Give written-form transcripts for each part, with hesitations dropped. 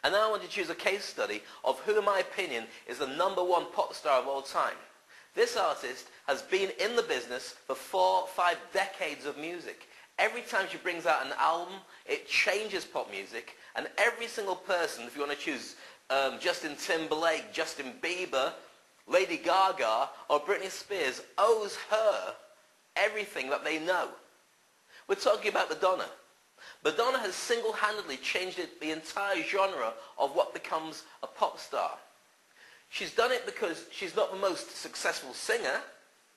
And now I want to choose a case study of who, in my opinion, is the #1 pop star of all time. This artist has been in the business for 4, 5 decades of music. Every time she brings out an album, it changes pop music, and every single person, if you want to choose Justin Timberlake, Justin Bieber, Lady Gaga, or Britney Spears, owes her everything that they know. We're talking about Madonna. Madonna has single-handedly changed the entire genre of what becomes a pop star. She's done it because she's not the most successful singer.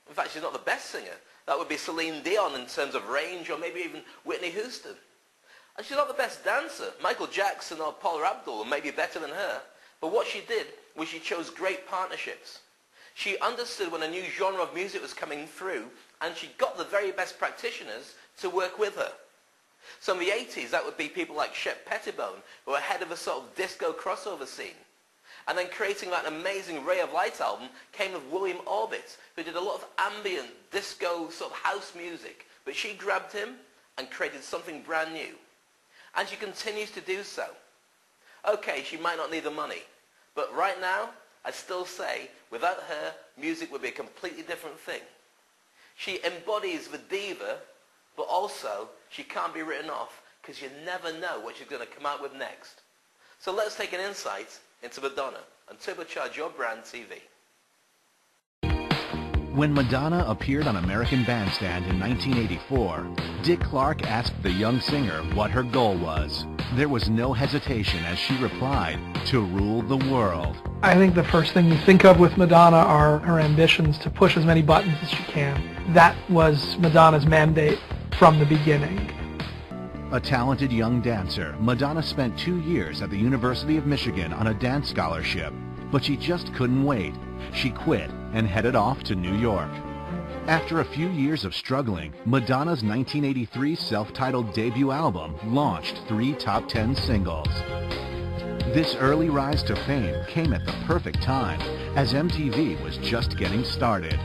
In fact, she's not the best singer. That would be Celine Dion in terms of range, or maybe even Whitney Houston. And she's not the best dancer. Michael Jackson or Paula Abdul may be better than her. But what she did was she chose great partnerships. She understood when a new genre of music was coming through, and she got the very best practitioners to work with her. So in the 80s, that would be people like Shep Pettibone, who were ahead of a sort of disco crossover scene. And then creating that amazing Ray of Light album came with William Orbit, who did a lot of ambient disco sort of house music. But she grabbed him and created something brand new. And she continues to do so. Okay, she might not need the money. But right now, I still say, without her, music would be a completely different thing. She embodies the diva, but also she can't be written off because you never know what she's going to come out with next. So let's take an insight into Madonna and turbocharge your brand TV. When Madonna appeared on American Bandstand in 1984, Dick Clark asked the young singer what her goal was. There was no hesitation as she replied, to rule the world. I think the first thing you think of with Madonna are her ambitions to push as many buttons as she can. That was Madonna's mandate from the beginning. A talented young dancer, Madonna spent 2 years at the University of Michigan on a dance scholarship, but she just couldn't wait. She quit and headed off to New York. After a few years of struggling, Madonna's 1983 self-titled debut album launched 3 top 10 singles. This early rise to fame came at the perfect time, as MTV was just getting started.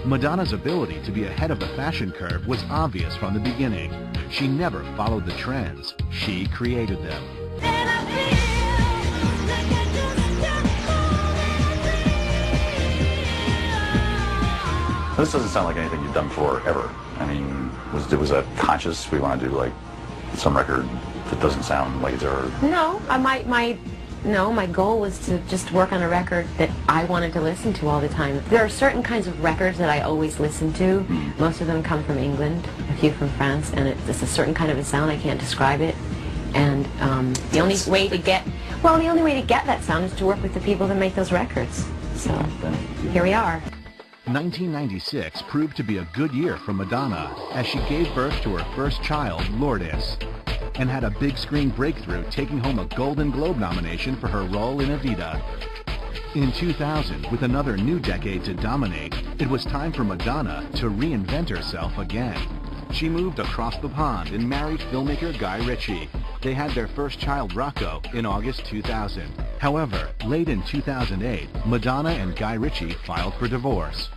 Madonna's ability to be ahead of the fashion curve was obvious from the beginning. She never followed the trends. She created them. This doesn't sound like anything you've done before, ever. I mean, was that conscious? We want to do like some record that doesn't sound like it's ever... No, my goal was to just work on a record that I wanted to listen to all the time. There are certain kinds of records that I always listen to. Most of them come from England, a few from France, and it's a certain kind of a sound. I can't describe it. And the only way to get that sound is to work with the people that make those records. So here we are. 1996 proved to be a good year for Madonna as she gave birth to her first child, Lourdes, and had a big screen breakthrough, taking home a Golden Globe nomination for her role in Evita. In 2000, with another new decade to dominate, it was time for Madonna to reinvent herself again. She moved across the pond and married filmmaker Guy Ritchie. They had their first child, Rocco, in August 2000. However, late in 2008, Madonna and Guy Ritchie filed for divorce.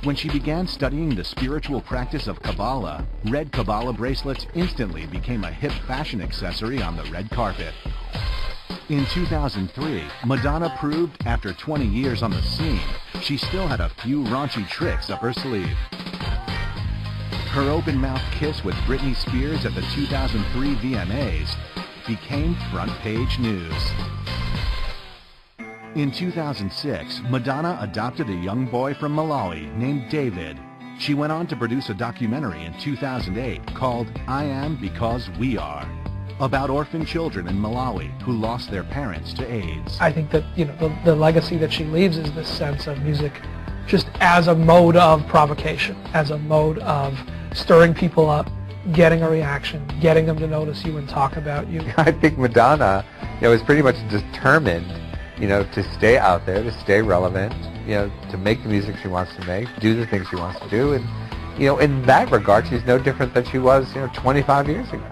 When she began studying the spiritual practice of Kabbalah, red Kabbalah bracelets instantly became a hip fashion accessory on the red carpet. In 2003, Madonna proved, after 20 years on the scene, she still had a few raunchy tricks up her sleeve. Her open-mouth kiss with Britney Spears at the 2003 VMAs became front-page news. In 2006, Madonna adopted a young boy from Malawi named David. She went on to produce a documentary in 2008 called I Am Because We Are, about orphan children in Malawi who lost their parents to AIDS. I think that, the legacy that she leaves is this sense of music just as a mode of provocation, as a mode of stirring people up, getting a reaction, getting them to notice you and talk about you. I think Madonna, is pretty much determined, to stay out there, to stay relevant, to make the music she wants to make, do the things she wants to do, and, in that regard, she's no different than she was, 25 years ago.